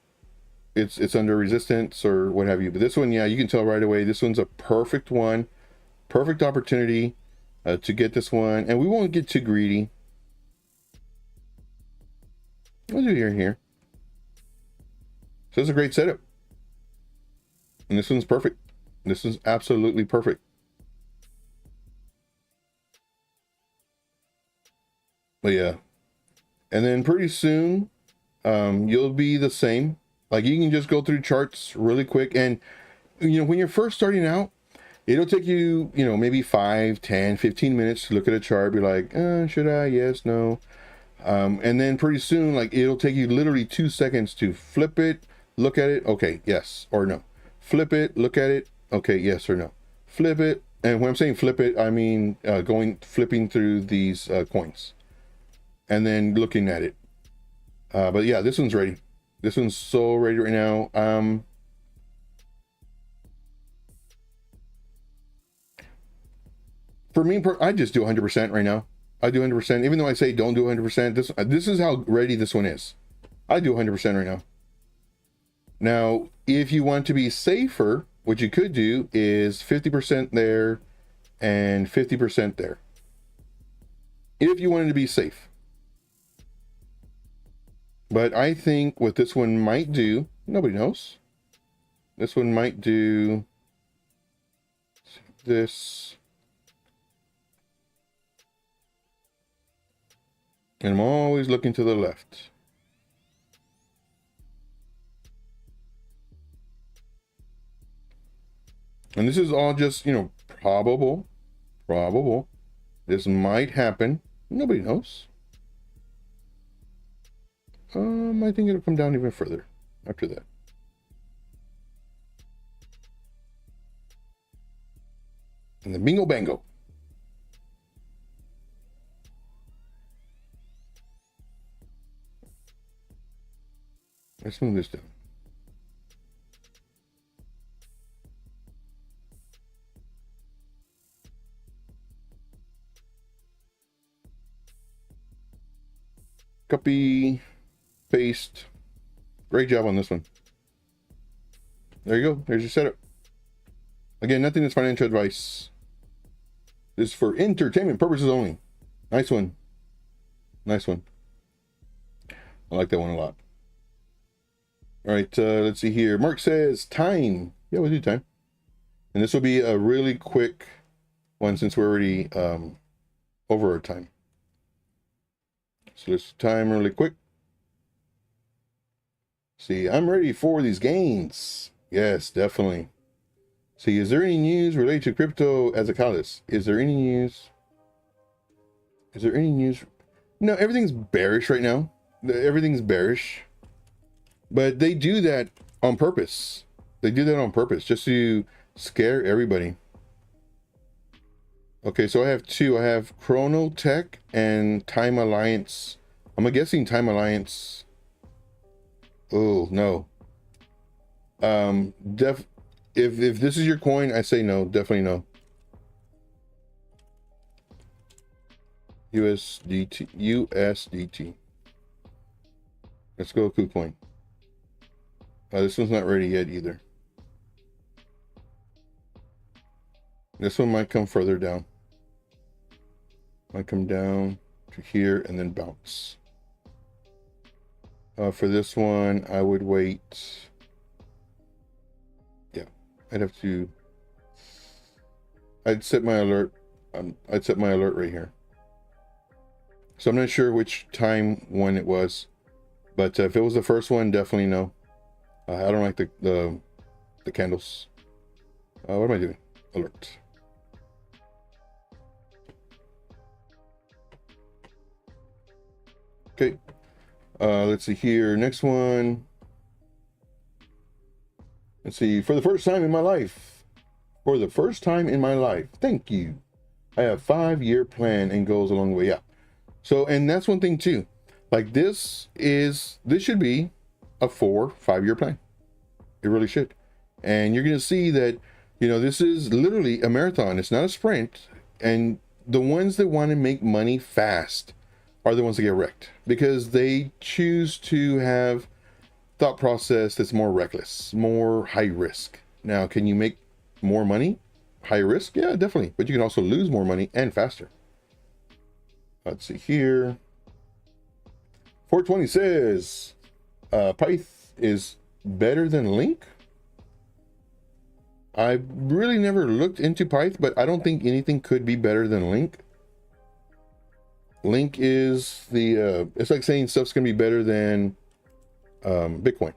it's under resistance or what have you. But this one, yeah, you can tell right away. This one's a perfect one, perfect opportunity to get this one. And we won't get too greedy. We'll do here. So it's a great setup. And this one's perfect. This is absolutely perfect. But yeah. And then pretty soon, you'll be the same. Like you can just go through charts really quick. And, you know, when you're first starting out, it'll take you, you know, maybe 5, 10, 15 minutes to look at a chart. Be like, should I? Yes, no. And then pretty soon, like it'll take you literally 2 seconds to flip it, look at it. Okay, yes or no. Flip it, look at it. Okay, yes or no. Flip it. And when I'm saying flip it, I mean flipping through these coins and then looking at it. But yeah, this one's ready. This one's so ready right now. For me, I just do 100% right now. I do 100%, even though I say don't do 100%. This is how ready this one is. I do 100% right now. Now, if you want to be safer, what you could do is 50% there and 50% there. If you wanted to be safe. But I think what this one might do, nobody knows. This one might do this. And I'm always looking to the left. And this is all just, you know, probable. This might happen. Nobody knows. I think it'll come down even further after that. And the bingo bango. Let's move this down. Copy, paste. Great job on this one. There you go. There's your setup. Again, nothing is financial advice. This is for entertainment purposes only. Nice one. Nice one. I like that one a lot. All right, let's see here. Mark says time. Yeah, we'll do time. And this will be a really quick one since we're already over our time. So let's time really quick. See, I'm ready for these gains. Yes, definitely. See, is there any news related to crypto as a catalyst? Is there any news? Is there any news? No, everything's bearish right now. Everything's bearish. But they do that on purpose. They do that on purpose just to scare everybody. Okay, so I have two. I have Chronotech and Time Alliance. I'm guessing Time Alliance. Oh, no. If this is your coin, I say no. Definitely no. USDT. Let's go KuCoin. This one's not ready yet either. This one might come further down. Might come down to here and then bounce. For this one, I would wait. Yeah, I'd set my alert. I'd set my alert right here. So I'm not sure which time one it was, but if it was the first one, definitely no. I don't like the candles. What am I doing? Alert. Okay. Let's see here. Next one. Let's see. For the first time in my life. For the first time in my life. Thank you. I have 5-year plan and goals along the way. Yeah. So, and that's one thing too. Like this should be a 4-5-year plan. It really should. And you're going to see that, you know, this is literally a marathon. It's not a sprint. And the ones that want to make money fast are the ones that get wrecked because they choose to have thought process that's more reckless, more high risk. Now, can you make more money? High risk? Yeah, definitely. But you can also lose more money and faster. Let's see here. 420 says, PYTH is better than Link. I really never looked into PYTH, but I don't think anything could be better than Link. Link is the, it's like saying stuff's gonna be better than Bitcoin.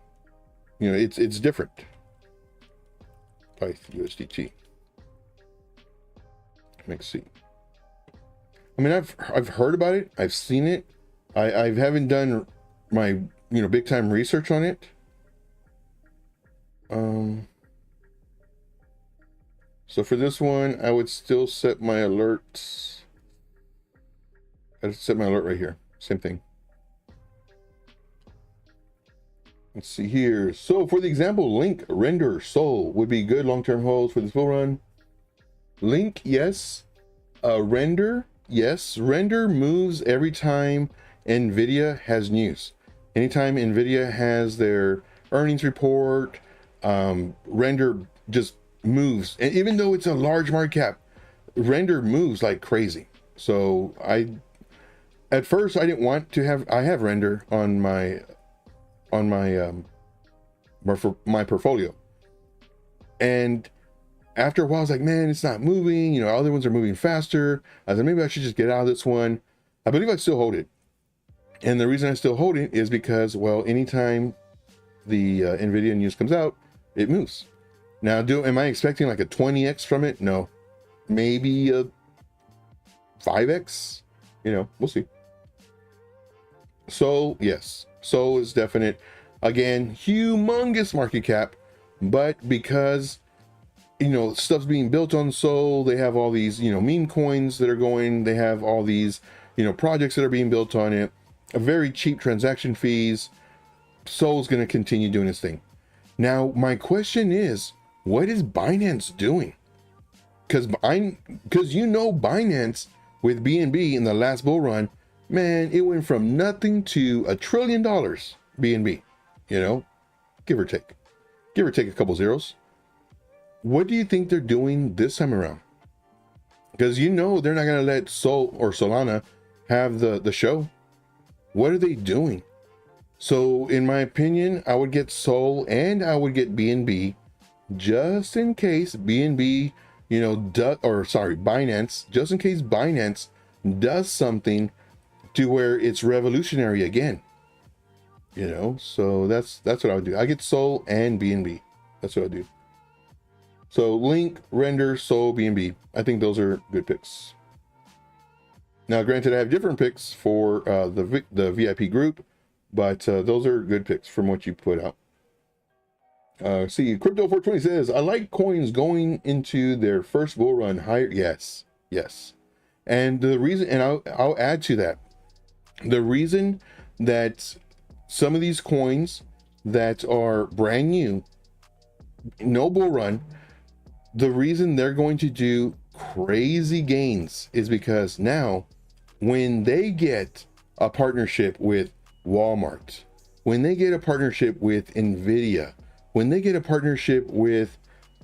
You know, it's different. PYTH USDT. MEXC. I mean, I've heard about it. I've seen it. I haven't done my, big time research on it. So for this one, I would still set my alerts. I'd set my alert right here. Same thing. Let's see here. So for the example, Link, Render, Sol would be good long-term holds for this bull run. Link, yes. Render, yes. Render moves every time NVIDIA has news. Anytime NVIDIA has their earnings report, Render just moves. And even though it's a large market cap, Render moves like crazy. So at first I didn't want to have, I have Render on my portfolio. And after a while, I was like, man, it's not moving. Other ones are moving faster. I said, maybe I should just get out of this one. I believe I still hold it. And the reason I still hold it is because, well, anytime the NVIDIA news comes out, it moves. Now, am I expecting like a 20x from it? No. Maybe a 5x? We'll see. So, yes. So is definite. Again, humongous market cap. But because, stuff's being built on Sol, they have all these, meme coins that are going. They have all these, projects that are being built on it. A very cheap transaction fees. Sol's going to continue doing its thing. Now, my question is, what is Binance doing? Because Binance with BNB in the last bull run man, it went from nothing to $1 trillion BNB, you know, give or take a couple zeros. What do you think they're doing this time around? Because you know they're not going to let Sol or Solana have the show. What are they doing? So in my opinion, I would get Sol and I would get BNB just in case BNB, you know, Binance, just in case Binance does something to where it's revolutionary again. You know, so that's what I would do. I get Sol and BNB. That's what I do. So Link, Render, Sol, BNB. I think those are good picks. Now, granted, I have different picks for the VIP group, but those are good picks from what you put out. See, Crypto 420 says, I like coins going into their first bull run higher. Yes, yes. And the reason, and I'll add to that, the reason that some of these coins that are brand new, no bull run, the reason they're going to do crazy gains is because now when they get a partnership with Walmart, when they get a partnership with Nvidia, when they get a partnership with,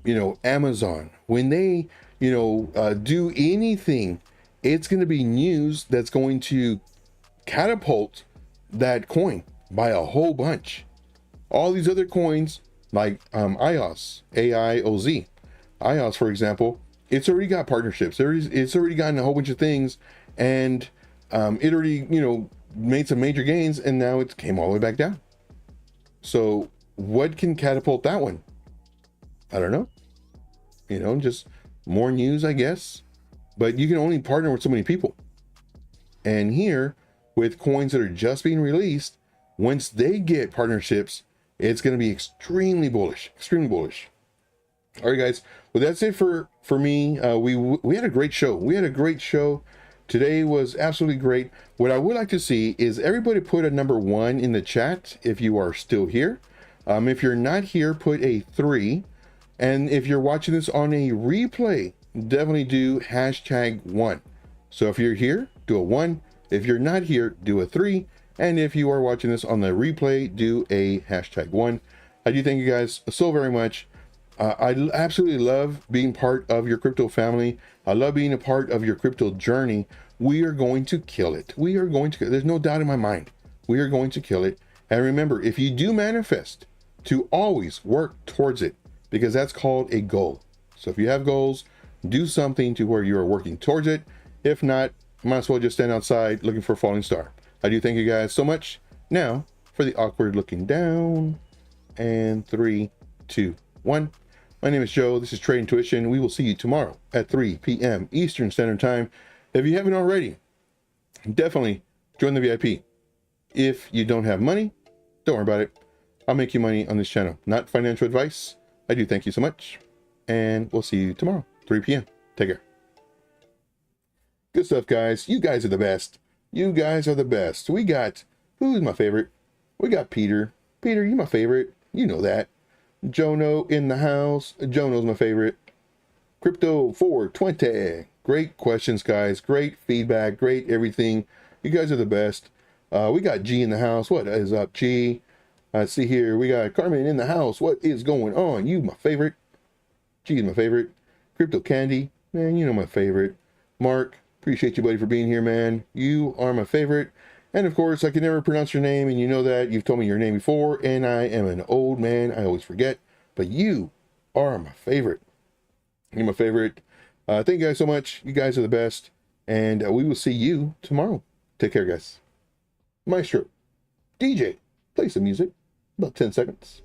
you know, Amazon, when they, you know, do anything, it's going to be news that's going to catapult that coin by a whole bunch. All these other coins like IOS, AIOZ, IOS, for example, it's already got partnerships. It's already gotten a whole bunch of things, and it already, you know, made some major gains, and now it came all the way back down. So what can catapult that one? I don't know. You know, just more news, I guess. But you can only partner with so many people. And here, with coins that are just being released, once they get partnerships, it's going to be extremely bullish. Extremely bullish. All right, guys. Well, that's it for me. We had a great show. We had a great show. Today was absolutely great. What I would like to see is everybody put a number 1 in the chat if you are still here. If you're not here, put a 3. And if you're watching this on a replay, definitely do #1. So if you're here, do a 1. If you're not here, do a 3. And if you are watching this on the replay, do a #1. I do thank you guys so very much. I absolutely love being part of your crypto family. I love being a part of your crypto journey. We are going to kill it. We are going to, there's no doubt in my mind. We are going to kill it. And remember, if you do manifest, to always work towards it, because that's called a goal. So if you have goals, do something to where you are working towards it. If not, might as well just stand outside looking for a falling star. I do thank you guys so much. Now, for the awkward looking down, and 3, 2, 1. My name is Joe. This is TradingIntuition. We will see you tomorrow at 3 p.m. Eastern Standard Time. If you haven't already, definitely join the VIP. If you don't have money, don't worry about it. I'll make you money on this channel. Not financial advice. I do thank you so much. And we'll see you tomorrow, 3 p.m. Take care. Good stuff, guys. You guys are the best. You guys are the best. We got, who's my favorite? We got Peter. Peter, you my favorite. You know that. Jono in the house. Jono's my favorite. Crypto 420. Great questions, guys. Great feedback. Great everything. You guys are the best. We got G in the house. What is up, G? I see here. We got Carmen in the house. What is going on? You my favorite. G is my favorite. Crypto Candy. Man, you know my favorite. Mark, appreciate you, buddy, for being here, man. You are my favorite. And of course, I can never pronounce your name, and you know that. You've told me your name before, and I am an old man. I always forget. But you are my favorite. You're my favorite. Thank you guys so much. You guys are the best. And we will see you tomorrow. Take care, guys. Maestro, DJ, play some music. About 10 seconds.